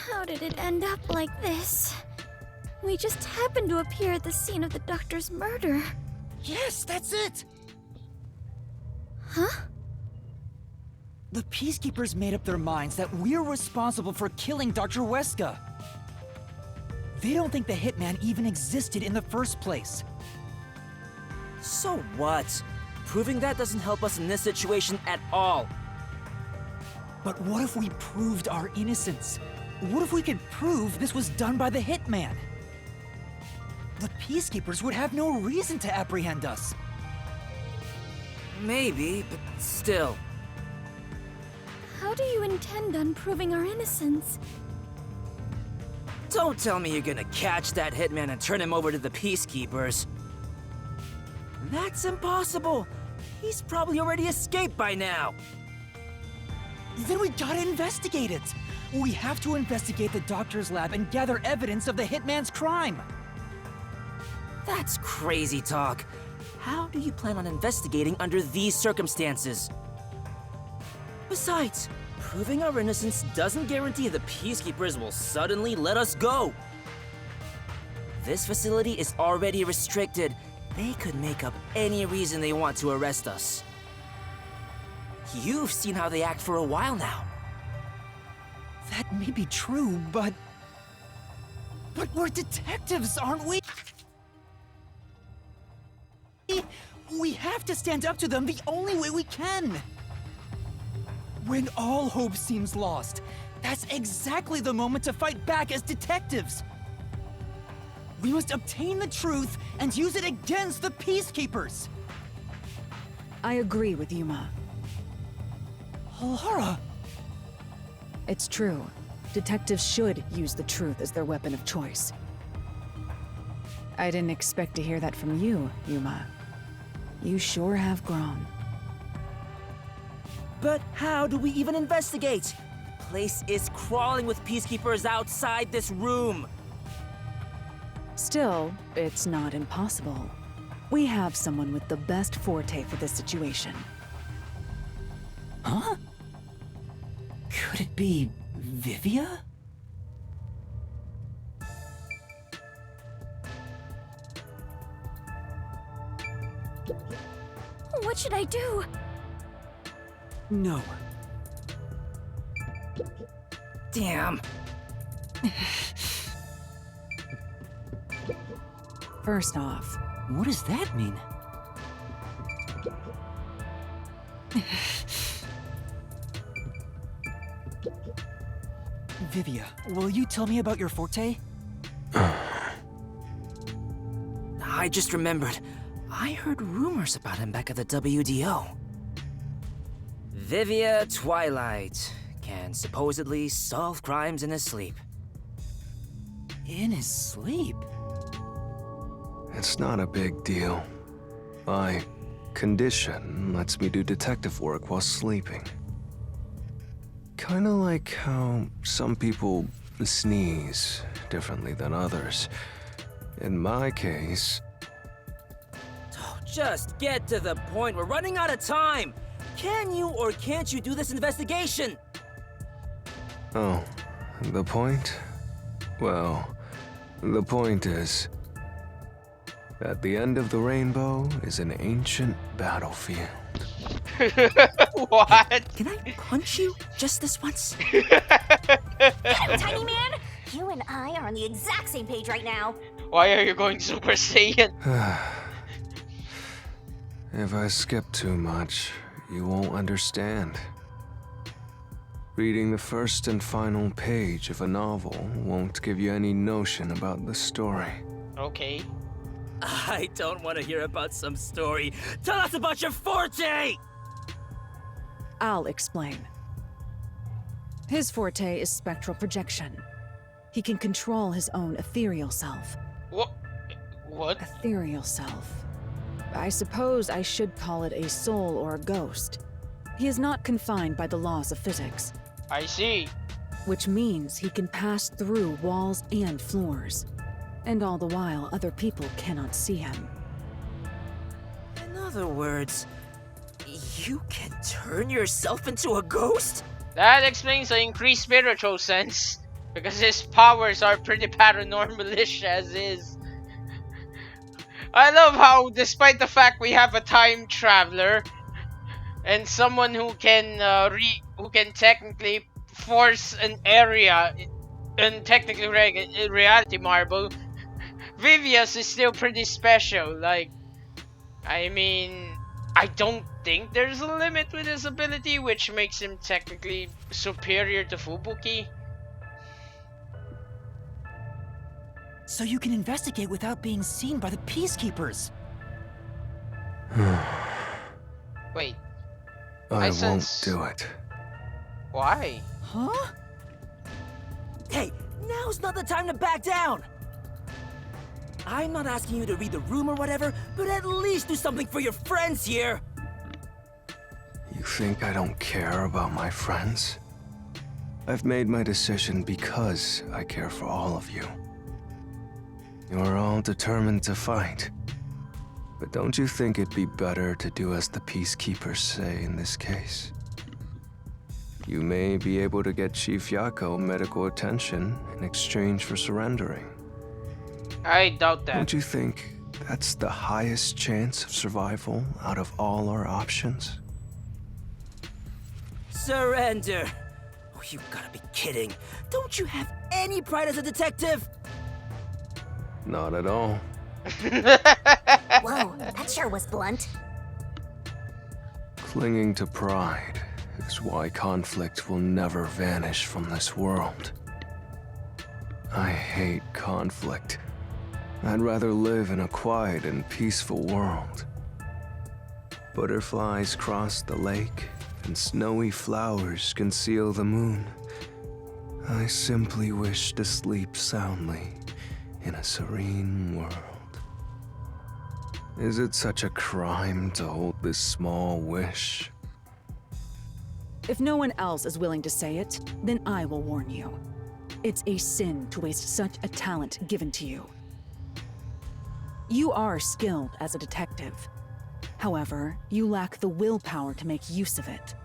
How did it end up like this? We just happened to appear at the scene of the doctor's murder. Yes, that's it! Huh? The Peacekeepers made up their minds that we're responsible for killing Dr. Weska. They don't think the hitman even existed in the first place. So what? Proving that doesn't help us in this situation at all. But what if we proved our innocence? What if we could prove this was done by the hitman? The Peacekeepers would have no reason to apprehend us. Maybe, but still. How do you intend on proving our innocence? Don't tell me you're gonna catch that hitman and turn him over to the Peacekeepers. That's impossible. He's probably already escaped by now. Then we gotta investigate it. We have to investigate the doctor's lab and gather evidence of the hitman's crime. That's crazy talk. How do you plan on investigating under these circumstances? Besides, proving our innocence doesn't guarantee the Peacekeepers will suddenly let us go. This facility is already restricted. They could make up any reason they want to arrest us. You've seen how they act for a while now. That may be true, but we're detectives, aren't we? We have to stand up to them the only way we can. When all hope seems lost, that's exactly the moment to fight back as detectives. We must obtain the truth and use it against the Peacekeepers. I agree with Yuma. Lara! It's true. Detectives should use the truth as their weapon of choice. I didn't expect to hear that from you, Yuma. You sure have grown. But how do we even investigate? The place is crawling with Peacekeepers outside this room. Still, it's not impossible. We have someone with the best forte for this situation. Huh? Could it be Vivia? What should I do? No. Damn. First off, What does that mean? Vivia, will you tell me about your forte? I just remembered. I heard rumors about him back at the WDO. Vivia Twilight can supposedly solve crimes in his sleep. In his sleep? It's not a big deal. My condition lets me do detective work while sleeping. Kinda like how some people sneeze differently than others. In my case... Oh, just get to the point. We're running out of time. Can you or can't you do this investigation? Oh, the point? Well, the point is... at the end of the rainbow is an ancient battlefield. What? Can I punch you just this once? Tiny man, you and I are on the exact same page right now. Why are you going Super Saiyan? If I skip too much, you won't understand. Reading the first and final page of a novel won't give you any notion about the story. Okay. I don't want to hear about some story. Tell us about your forte! I'll explain. His forte is spectral projection. He can control his own ethereal self. What? What? Ethereal self. I suppose I should call it a soul or a ghost. He is not confined by the laws of physics, I see. which means he can pass through walls and floors. And all the while, other people cannot see him. In other words, you can turn yourself into a ghost? That explains the increased spiritual sense, because his powers are pretty paranormalish as is. I love how, despite the fact we have a time traveler and someone who can who can technically force an area and technically reality marble, Vivia's is still pretty special. Like, I mean, I don't think there's a limit with his ability, which makes him technically superior to Fubuki. So you can investigate without being seen by the Peacekeepers. Wait, I won't sense- do it. why? Huh? Hey, now's not the time to back down! I'm not asking you to read the room or whatever, but at least do something for your friends here! You think I don't care about my friends? I've made my decision because I care for all of you. You're all determined to fight. But don't you think it'd be better to do as the Peacekeepers say in this case? You may be able to get Chief Yako medical attention in exchange for surrendering. I doubt that. Don't you think that's the highest chance of survival out of all our options? Surrender! Oh, you gotta be kidding. Don't you have any pride as a detective? Not at all. Whoa, that sure was blunt. Clinging to pride is why conflict will never vanish from this world. I hate conflict. I'd rather live in a quiet and peaceful world. Butterflies cross the lake, and snowy flowers conceal the moon. I simply wish to sleep soundly in a serene world. Is it such a crime to hold this small wish? If no one else is willing to say it, then I will warn you. It's a sin to waste such a talent given to you. You are skilled as a detective. However, you lack the willpower to make use of it.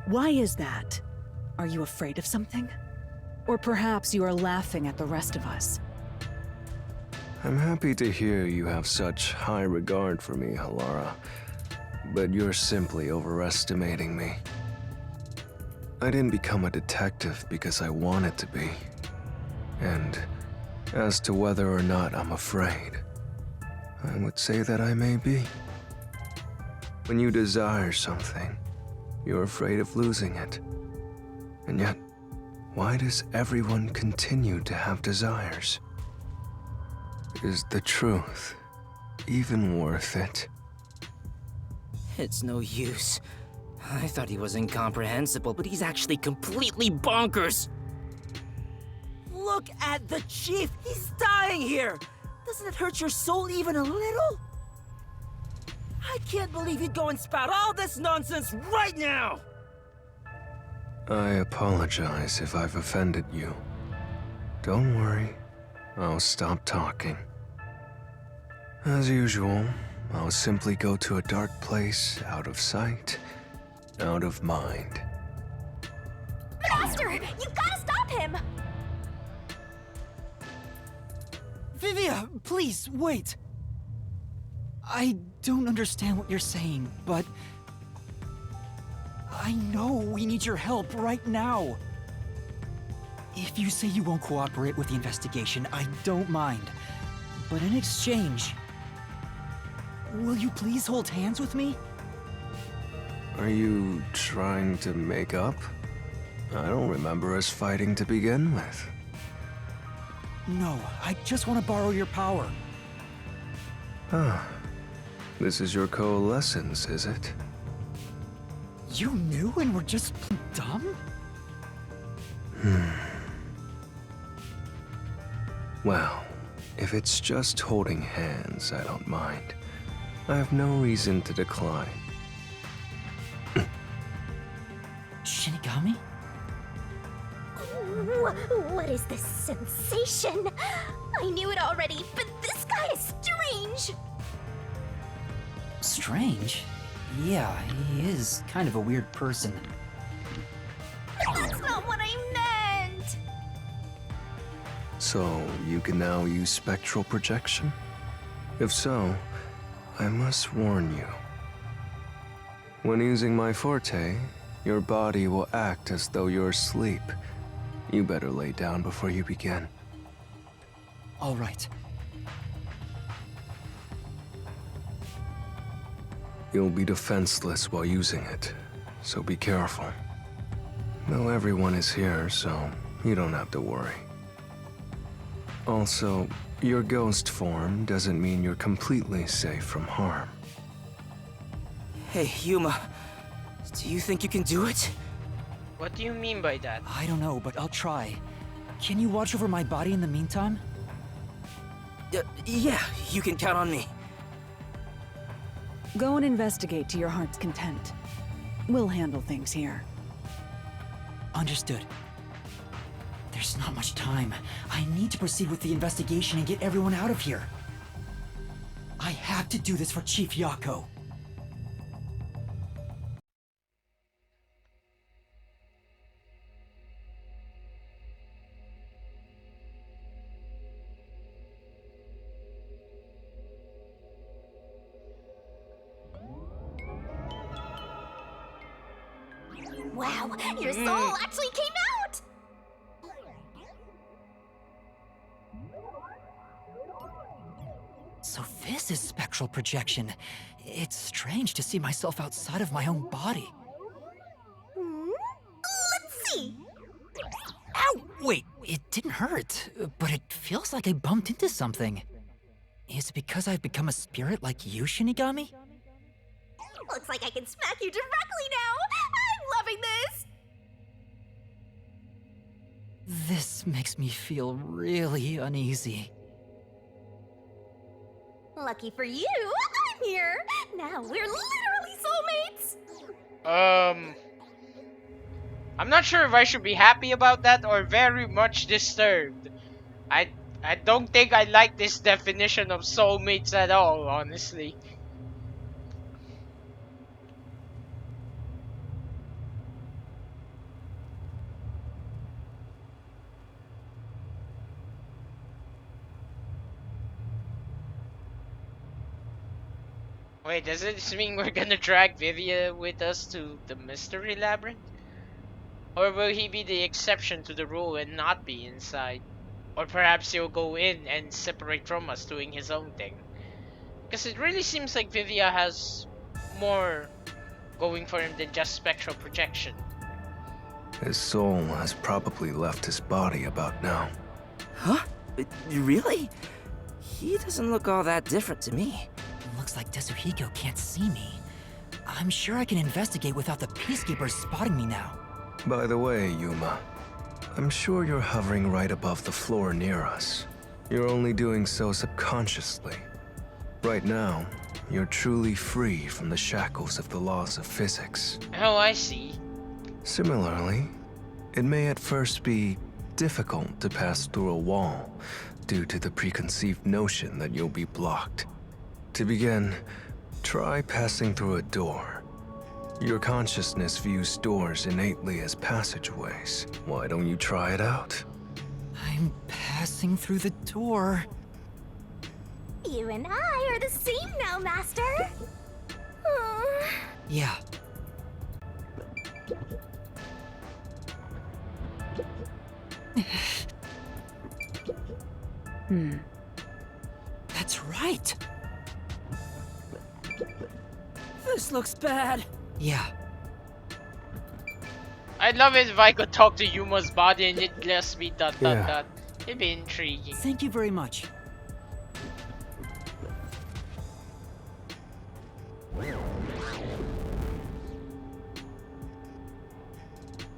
Why is that? Are you afraid of something? Or perhaps you are laughing at the rest of us. I'm happy to hear you have such high regard for me, Halara. But you're simply overestimating me. I didn't become a detective because I wanted to be. And as to whether or not I'm afraid, I would say that I may be. When you desire something, you're afraid of losing it. And yet, why does everyone continue to have desires? Is the truth even worth it? It's no use. I thought he was incomprehensible, but he's actually completely bonkers! Look at the Chief! He's dying here! Doesn't it hurt your soul even a little? I can't believe you'd go and spout all this nonsense right now! I apologize if I've offended you. Don't worry, I'll stop talking. As usual, I'll simply go to a dark place, out of sight, out of mind. Master, you gotta stop him! Vivia, please, wait. I don't understand what you're saying, but I know we need your help right now. If you say you won't cooperate with the investigation, I don't mind. But in exchange, will you please hold hands with me? Are you trying to make up? I don't remember us fighting to begin with. No, I just want to borrow your power. Ah, this is your coalescence, is it? You knew and were just dumb? Well, if it's just holding hands, I don't mind. I have no reason to decline. Shinigami? What is this sensation? I knew it already, but this guy is strange! Strange? Yeah, he is kind of a weird person. That's not what I meant! So, you can now use spectral projection? If so, I must warn you. When using my forte, your body will act as though you're asleep. You better lay down before you begin. All right. You'll be defenseless while using it, so be careful. Though everyone is here, so you don't have to worry. Also, your ghost form doesn't mean you're completely safe from harm. Hey, Yuma. Do you think you can do it? What do you mean by that? I don't know, but I'll try. Can you watch over my body in the meantime? Yeah, you can count on me. Go and investigate to your heart's content. We'll handle things here. Understood. There's not much time. I need to proceed with the investigation and get everyone out of here. I have to do this for Chief Yako. Wow, your soul actually came out! So this is spectral projection. It's strange to see myself outside of my own body. Let's see! Ow! Wait, it didn't hurt, but it feels like I bumped into something. Is it because I've become a spirit like you, Shinigami? Looks like I can smack you directly now! I'm loving this! This makes me feel really uneasy. Lucky for you, I'm here! Now we're literally soulmates! I'm not sure if I should be happy about that or very much disturbed. I don't think I like this definition of soulmates at all, honestly. Wait, does this mean we're gonna drag Vivia with us to the mystery labyrinth? Or will he be the exception to the rule and not be inside? Or perhaps he'll go in and separate from us doing his own thing? Because it really seems like Vivia has more going for him than just spectral projection. His soul has probably left his body about now. Huh? Really? He doesn't look all that different to me. Looks like Tetsuhiko can't see me. I'm sure I can investigate without the Peacekeepers spotting me now. By the way, Yuma, I'm sure you're hovering right above the floor near us. You're only doing so subconsciously. Right now, you're truly free from the shackles of the laws of physics. Oh, I see. Similarly, it may at first be difficult to pass through a wall due to the preconceived notion that you'll be blocked. To begin, try passing through a door. Your consciousness views doors innately as passageways. Why don't you try it out? I'm passing through the door. You and I are the same now, Master! Yeah. That's right. This looks bad. Yeah. I'd love it if I could talk to Yuma's body and it lets me ... Yeah. It'd be intriguing. Thank you very much.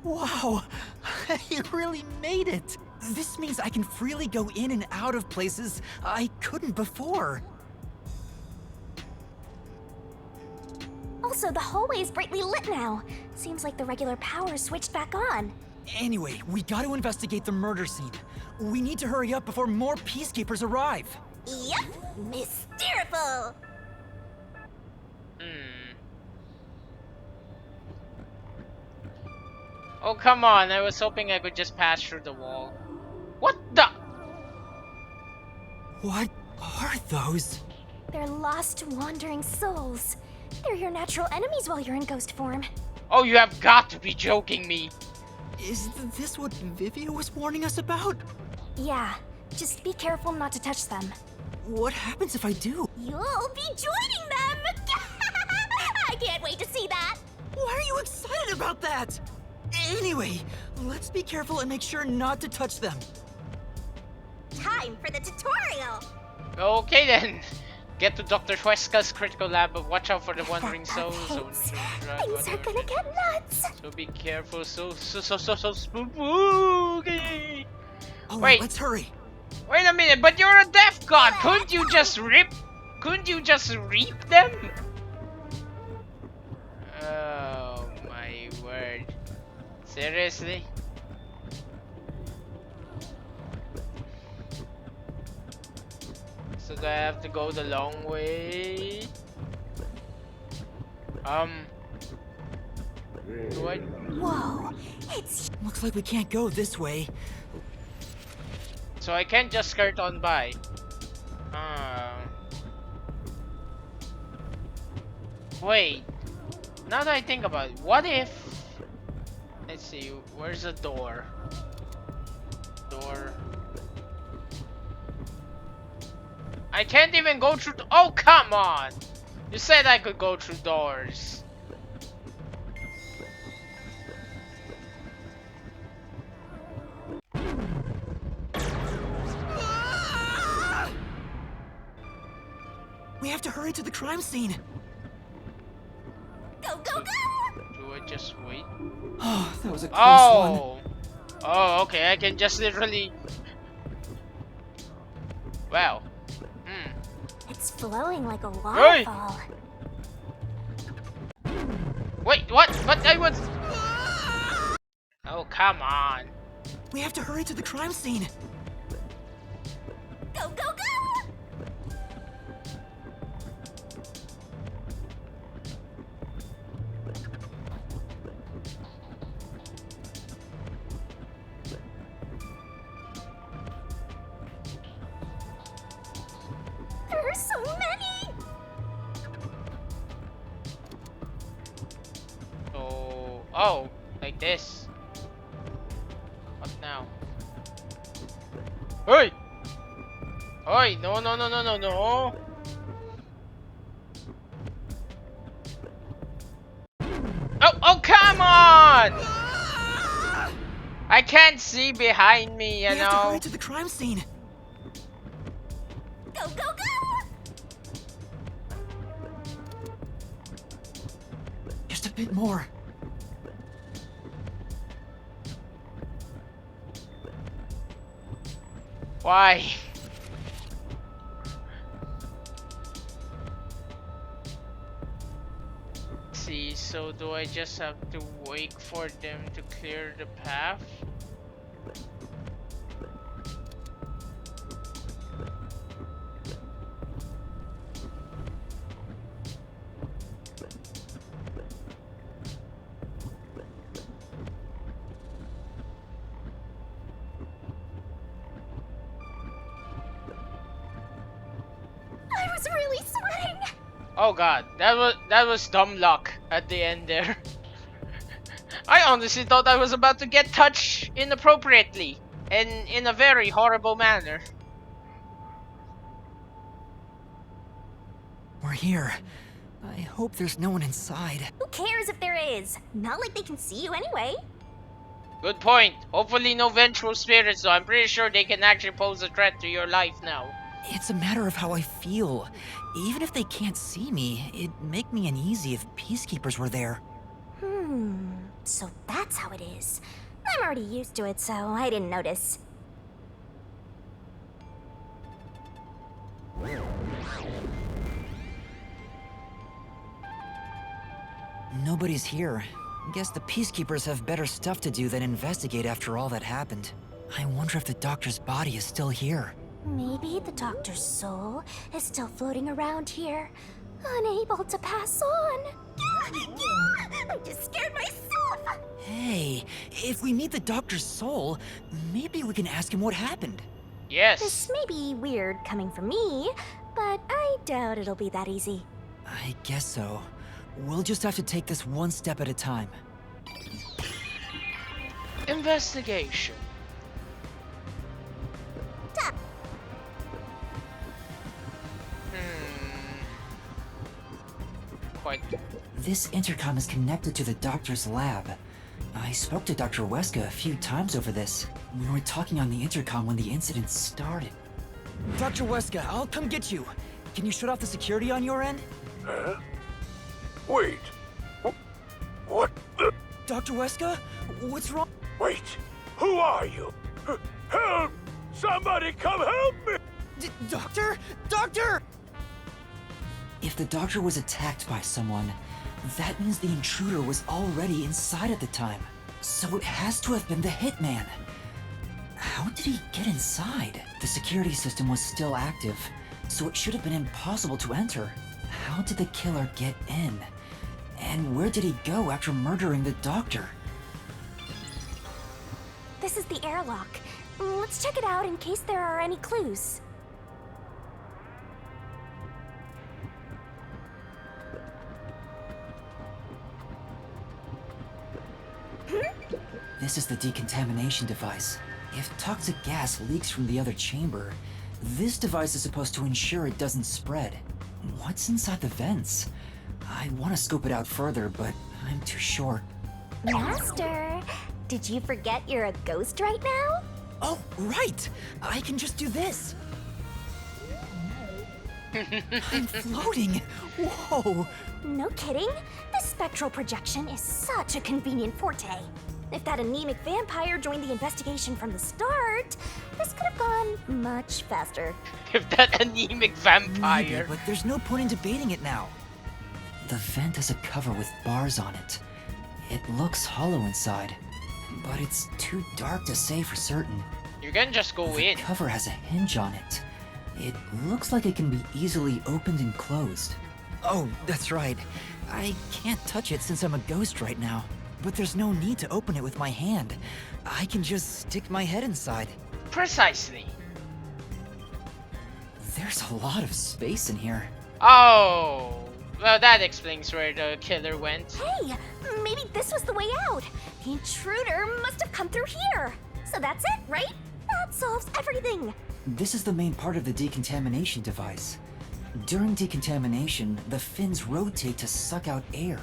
Wow! I really made it! This means I can freely go in and out of places I couldn't before. Also, the hallway is brightly lit now. Seems like the regular power switched back on. Anyway, we gotta investigate the murder scene. We need to hurry up before more Peacekeepers arrive. Yep, mysteriful! Oh, come on. I was hoping I could just pass through the wall. What the? What are those? They're lost, wandering souls. They're your natural enemies while you're in ghost form. Oh, you have got to be joking me. Is this what Vivia was warning us about? Yeah, just be careful not to touch them. What happens if I do? You'll be joining them! I can't wait to see that! Why are you excited about that? Anyway, let's be careful and make sure not to touch them. Time for the tutorial! Okay then. Get to Dr. Huesca's critical lab, but watch out for the wandering That souls. thanks. Things are gonna get nuts! So be careful. So spooky. All Wait. right, let's hurry. Wait a minute, but you're a death god. Couldn't you just reap them? Oh my word. Seriously? So do I have to go the long way? Do I? Whoa, it's Looks like we can't go this way. So I can't just skirt on by. Wait. Now that I think about it, what if? Let's see. Where's the door? Door. I can't even go through. Oh, come on! You said I could go through doors. We have to hurry to the crime scene. go, go, go! Do I just wait? Oh, that was a close one. Oh! Oh, okay. I can just literally. Wow. It's flowing like a waterfall. Wait, what? But I was. Oh, come on. We have to hurry to the crime scene. Go, go, go! There are so many! So, oh, like this. What now? Hey! Hey! No, no, no, no, no, no! Oh, come on! I can't see behind me, you We have to know. hurry to the crime scene. Go, go, go! Just a bit more. Why? See, so do I just have to wait for them to clear the path? I was really sweating! Oh god, that was dumb luck at the end there. I honestly thought I was about to get touched inappropriately and in a very horrible manner. We're here. I hope there's no one inside. Who cares if there is? Not like they can see you anyway. Good point. Hopefully no vengeful spirits though. I'm pretty sure they can actually pose a threat to your life now. It's a matter of how I feel. Even if they can't see me, it'd make me uneasy if peacekeepers were there. So that's how it is. I'm already used to it, so I didn't notice. Nobody's here. Guess the peacekeepers have better stuff to do than investigate after all that happened. I wonder if the doctor's body is still here. Maybe the doctor's soul is still floating around here, unable to pass on. I just scared myself! Hey, If we meet the doctor's soul, maybe we can ask him what happened. This Yes. may be weird coming from me, but I doubt it'll be that easy. I guess so. We'll just have to take this one step at a time. Investigation. Quite. This intercom is connected to the doctor's lab. I spoke to Dr. Weska a few times over this. We were talking on the intercom when the incident started. Dr. Weska, I'll come get you. Can you shut off the security on your end? Huh? Wait. What the? Dr. Weska? What's wrong? Wait. Who are you? Help! Somebody come help me! Doctor? Doctor! If the doctor was attacked by someone, that means the intruder was already inside at the time. So it has to have been the hitman. How did he get inside? The security system was still active, so it should have been impossible to enter. How did the killer get in? And where did he go after murdering the doctor? This is the airlock. Let's check it out in case there are any clues. This is the decontamination device. If toxic gas leaks from the other chamber, this device is supposed to ensure it doesn't spread. What's inside the vents? I want to scope it out further, but I'm too short. Master, did you forget you're a ghost right now? Oh, right! I can just do this! I'm floating! Whoa! No kidding. This spectral projection is such a convenient forte. If that anemic vampire joined the investigation from the start, this could have gone much faster. If that anemic vampire. Maybe, but there's no point in debating it now. The vent has a cover with bars on it. It looks hollow inside, but it's too dark to say for certain. You can just go The in. cover has a hinge on it. It looks like it can be easily opened and closed. Oh, that's right. I can't touch it since I'm a ghost right now. But there's no need to open it with my hand. I can just stick my head inside. Precisely. There's a lot of space in here. Oh. Well, that explains where the killer went. Hey, maybe this was the way out. The intruder must have come through here. So that's it, right? That solves everything. This is the main part of the decontamination device. During decontamination, the fins rotate to suck out air.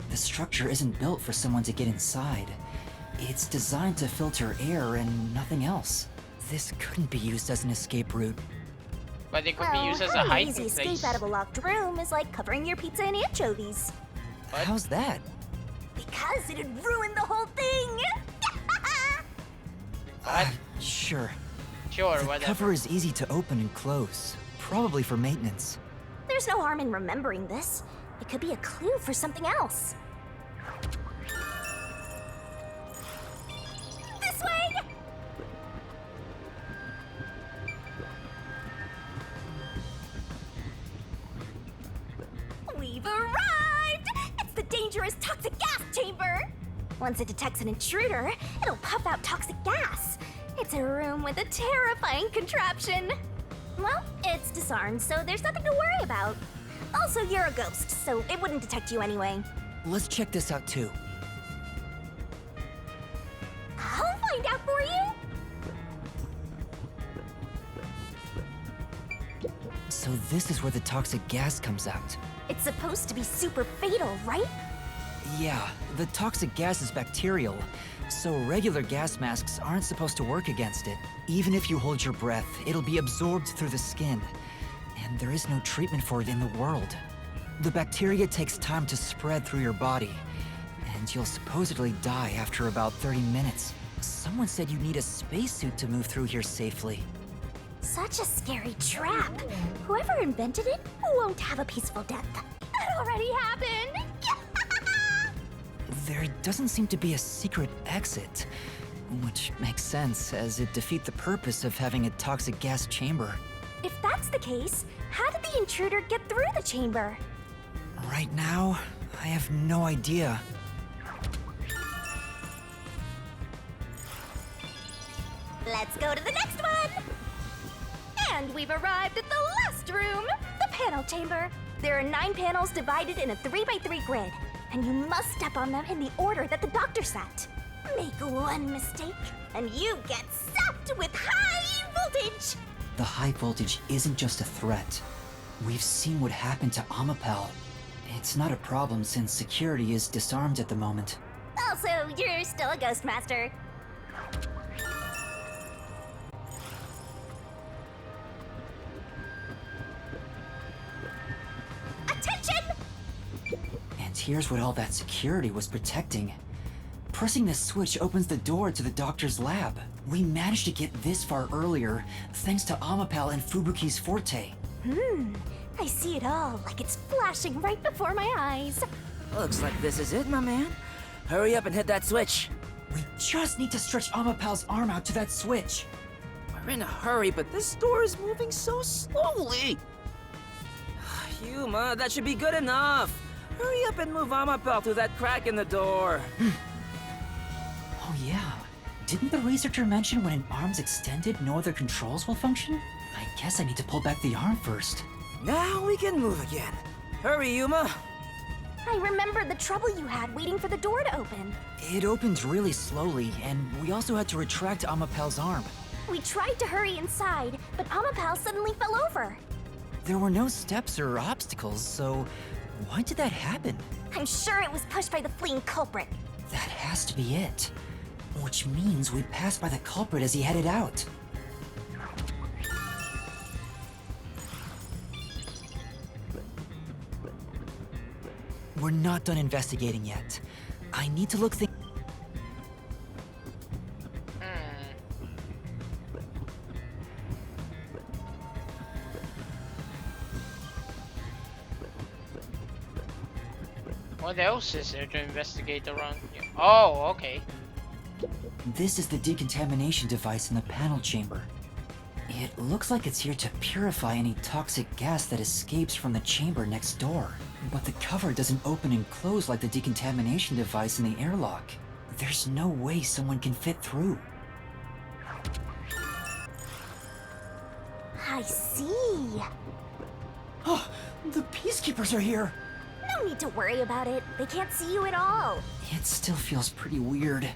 The structure isn't built for someone to get inside. It's designed to filter air and nothing else. This couldn't be used as an escape route. But it could be used as a having an hiding easy place. escape out of a locked room is like covering your pizza in anchovies. What? How's that? Because it'd ruin the whole thing. What? Sure. Sure, The whatever. cover is easy to open and close. Probably for maintenance. There's no harm in remembering this. It could be a clue for something else. This way! We've arrived! It's the dangerous toxic gas chamber! Once it detects an intruder, it'll puff out toxic gas. It's a room with a terrifying contraption. Well, it's disarmed, so there's nothing to worry about. Also, you're a ghost, so it wouldn't detect you anyway. Let's check this out too. I'll find out for you! So this is where the toxic gas comes out. It's supposed to be super fatal, right? Yeah, the toxic gas is bacterial, so regular gas masks aren't supposed to work against it. Even if you hold your breath, it'll be absorbed through the skin. And there is no treatment for it in the world. The bacteria takes time to spread through your body, and you'll supposedly die after about 30 minutes. Someone said you need a spacesuit to move through here safely. Such a scary trap. Whoever invented it won't have a peaceful death. That already happened! There doesn't seem to be a secret exit, which makes sense as it defeats the purpose of having a toxic gas chamber. If that's the case, how did the intruder get through the chamber? Right now, I have no idea. Let's go to the next one! And we've arrived at the last room, the panel chamber. There are 9 panels divided in a 3x3 grid, and you must step on them in the order that the doctor set. Make one mistake, and you get zapped with high voltage! The high voltage isn't just a threat. We've seen what happened to Amapel. It's not a problem since security is disarmed at the moment. Also, you're still a ghost master. Attention! And here's what all that security was protecting. Pressing this switch opens the door to the doctor's lab. We managed to get this far earlier, thanks to Amapel and Fubuki's forte. I see it all like it's flashing right before my eyes. Looks like this is it, my man. Hurry up and hit that switch. We just need to stretch Amapel's arm out to that switch. We're in a hurry, but this door is moving so slowly. Yuma, that should be good enough. Hurry up and move Amapel through that crack in the door. Oh yeah. Didn't the researcher mention when an arm's extended, no other controls will function? I guess I need to pull back the arm first. Now we can move again. Hurry, Yuma. I remember the trouble you had waiting for the door to open. It opened really slowly, and we also had to retract Amapel's arm. We tried to hurry inside, but Amapel suddenly fell over. There were no steps or obstacles, so why did that happen? I'm sure it was pushed by the fleeing culprit. That has to be it. Which means we passed by the culprit as he headed out. We're not done investigating yet. I need to look things. What else is there to investigate around here? Oh, okay. This is the decontamination device in the panel chamber. It looks like it's here to purify any toxic gas that escapes from the chamber next door. But the cover doesn't open and close like the decontamination device in the airlock. There's no way someone can fit through. I see. Oh, the peacekeepers are here! No need to worry about it. They can't see you at all. It still feels pretty weird.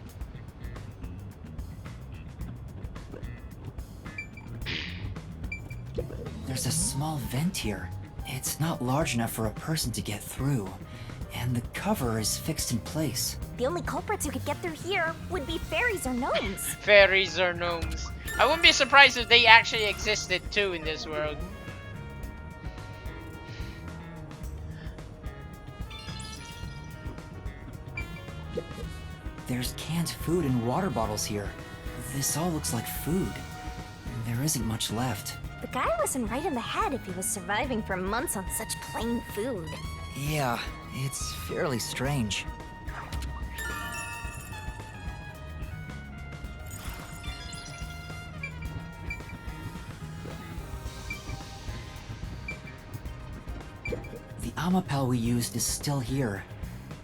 There's a small vent here. It's not large enough for a person to get through, and the cover is fixed in place. The only culprits who could get through here would be fairies or gnomes. Fairies or gnomes. I wouldn't be surprised if they actually existed too in this world. There's canned food and water bottles here. This all looks like food. There isn't much left. The guy wasn't right in the head if he was surviving for months on such plain food. Yeah, it's fairly strange. The Amapel we used is still here.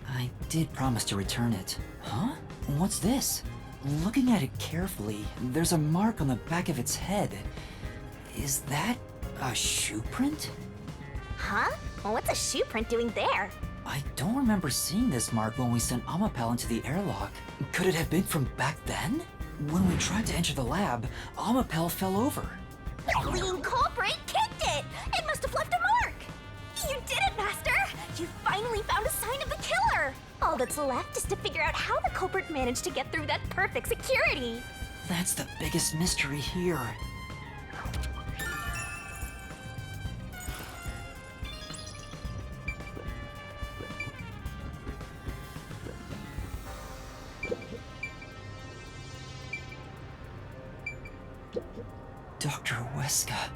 I did promise to return it. Huh? What's this? Looking at it carefully, there's a mark on the back of its head. Is that a shoe print? Huh? Well, what's a shoe print doing there? I don't remember seeing this mark when we sent Amapel into the airlock. Could it have been from back then? When we tried to enter the lab, Amapel fell over. The fleeing culprit kicked it! It must have left a mark! You did it, Master! You finally found a sign of the killer! All that's left is to figure out how the culprit managed to get through that perfect security! That's the biggest mystery here. Dr. Weska.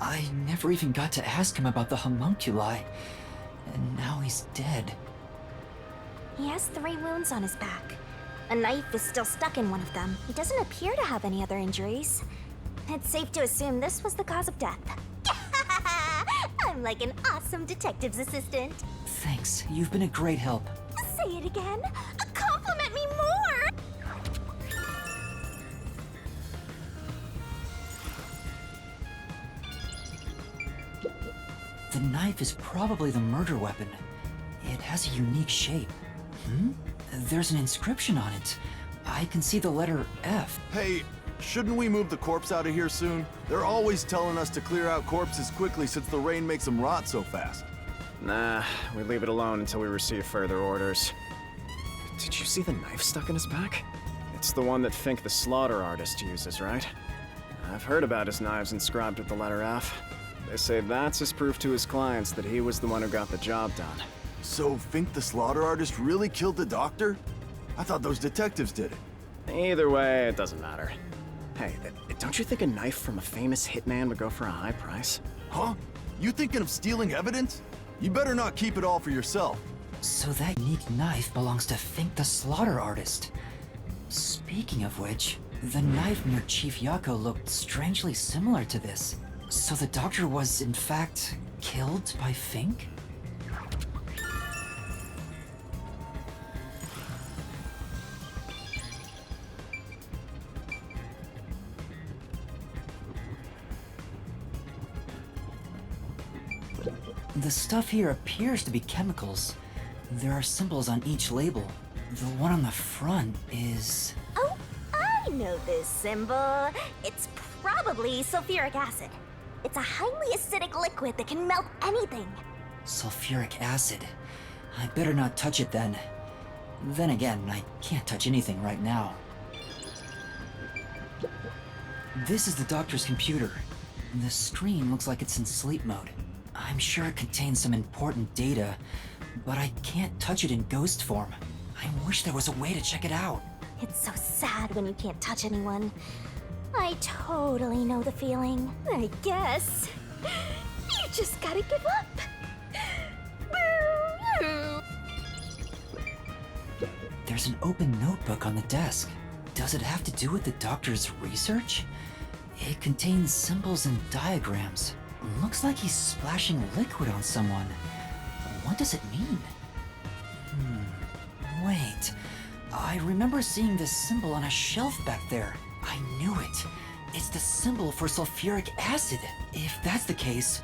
I never even got to ask him about the homunculi, and now he's dead. He has 3 wounds on his back. A knife is still stuck in one of them. He doesn't appear to have any other injuries. It's safe to assume this was the cause of death. I'm like an awesome detective's assistant. Thanks, you've been a great help. Say it again. Compliment me more! The knife is probably the murder weapon. It has a unique shape. There's an inscription on it. I can see the letter F. Hey, shouldn't we move the corpse out of here soon? They're always telling us to clear out corpses quickly since the rain makes them rot so fast. Nah, we leave it alone until we receive further orders. Did you see the knife stuck in his back? It's the one that Fink the slaughter artist uses, right? I've heard about his knives inscribed with the letter F. They say that's his proof to his clients that he was the one who got the job done. So Fink the slaughter artist really killed the doctor? I thought those detectives did it. Either way, it doesn't matter. Hey, don't you think a knife from a famous hitman would go for a high price? Huh? You thinking of stealing evidence? You better not keep it all for yourself. So that unique knife belongs to Fink the slaughter artist. Speaking of which, the knife near Chief Yako looked strangely similar to this. So the doctor was, in fact, killed by Fink? The stuff here appears to be chemicals. There are symbols on each label. The one on the front is... Oh, I know this symbol. It's probably sulfuric acid. It's a highly acidic liquid that can melt anything. sulfuric acid. I better not touch it then. Then again, I can't touch anything right now. This is the doctor's computer. The screen looks like it's in sleep mode. I'm sure it contains some important data, but I can't touch it in ghost form. I wish there was a way to check it out. It's so sad when you can't touch anyone. I totally know the feeling. I guess you just gotta give up. There's an open notebook on the desk. Does it have to do with the doctor's research? It contains symbols and diagrams. Looks like he's splashing liquid on someone. What does it mean? Wait. I remember seeing this symbol on a shelf back there. I knew it. It's the symbol for sulfuric acid. If that's the case,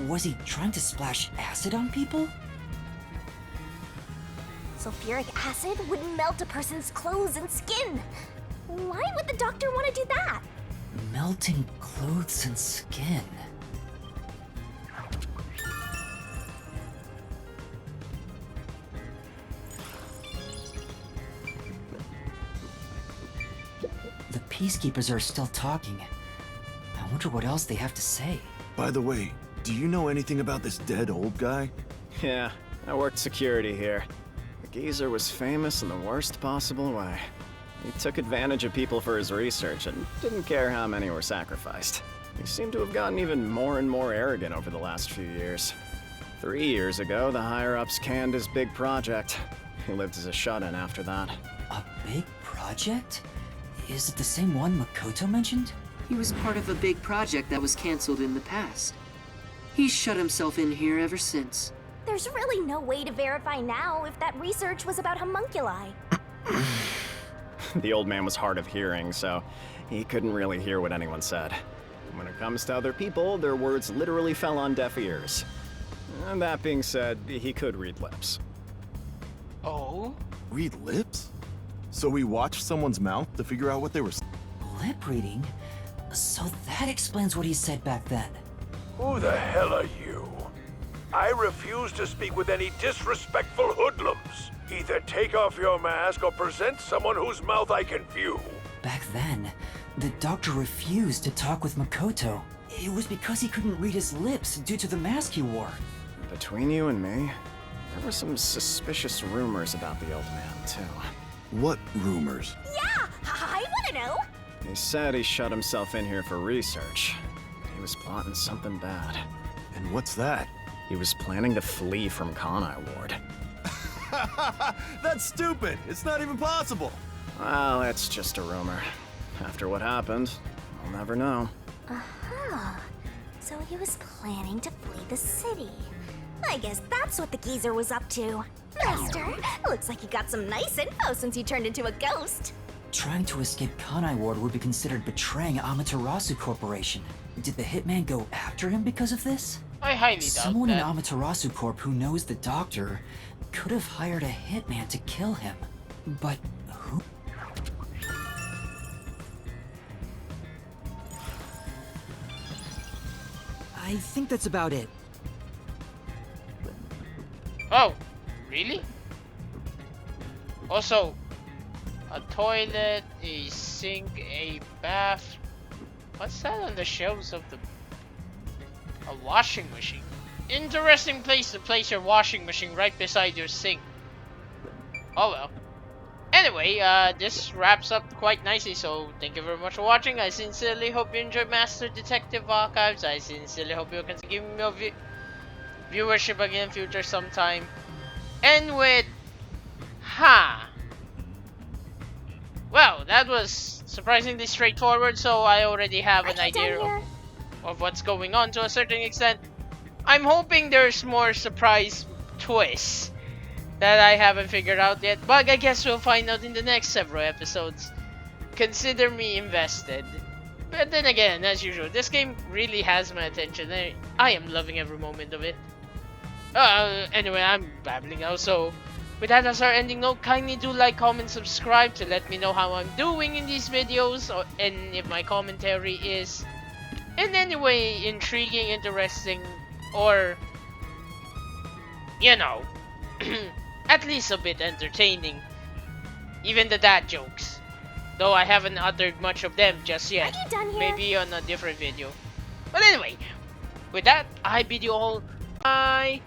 was he trying to splash acid on people? Sulfuric acid would melt a person's clothes and skin. Why would the doctor want to do that? Melting clothes and skin. The Peacekeepers are still talking. I wonder what else they have to say. By the way, do you know anything about this dead old guy? Yeah, I worked security here. The geezer was famous in the worst possible way. He took advantage of people for his research and didn't care how many were sacrificed. He seemed to have gotten even more and more arrogant over the last few years. 3 years ago, the higher-ups canned his big project. He lived as a shut-in after that. A big project? Is it the same one Makoto mentioned? He was part of a big project that was canceled in the past. He's shut himself in here ever since. There's really no way to verify now if that research was about homunculi. The old man was hard of hearing, so he couldn't really hear what anyone said. When it comes to other people, their words literally fell on deaf ears. And that being said, he could read lips. Oh? Read lips? So we watched someone's mouth to figure out what they were saying? Lip reading? So that explains what he said back then. Who the hell are you? I refuse to speak with any disrespectful hoodlums. Either take off your mask or present someone whose mouth I can view. Back then, the doctor refused to talk with Makoto. It was because he couldn't read his lips due to the mask he wore. Between you and me, there were some suspicious rumors about the old man, too. What rumors? Yeah, I want to know. He said he shut himself in here for research. He was plotting something bad. And what's that? He was planning to flee from Kanai Ward. That's stupid! It's not even possible! Well, it's just a rumor. After what happened, I'll never know. So he was planning to flee the city. I guess that's what the geezer was up to. Master, looks like you got some nice info since you turned into a ghost. Trying to escape Kanai Ward would be considered betraying Amaterasu Corporation. Did the hitman go after him because of this? I highly doubt Someone in that. Amaterasu Corp who knows the doctor could have hired a hitman to kill him. But who? I think that's about it. Oh, really? Also, a toilet, a sink, a bath. What's that on the shelves of the... A washing machine. Interesting place to place your washing machine right beside your sink. Oh well. Anyway, this wraps up quite nicely, so thank you very much for watching. I sincerely hope you enjoyed Master Detective Archives. I sincerely hope you can give me your viewership again in future sometime. And with... Well, that was surprisingly straightforward, so I already have an idea of what's going on to a certain extent. I'm hoping there's more surprise twists that I haven't figured out yet, but I guess we'll find out in the next several episodes. Consider me invested. But then again, as usual, this game really has my attention. I am loving every moment of it. Anyway, I'm babbling now, so with that as our ending note, kindly do like, comment, subscribe to let me know how I'm doing in these videos, and if my commentary is in any way intriguing, interesting, or, you know, at least a bit entertaining. Even the dad jokes. Though I haven't uttered much of them just yet. Are you done here? Maybe on a different video. But anyway, with that, I bid you all bye.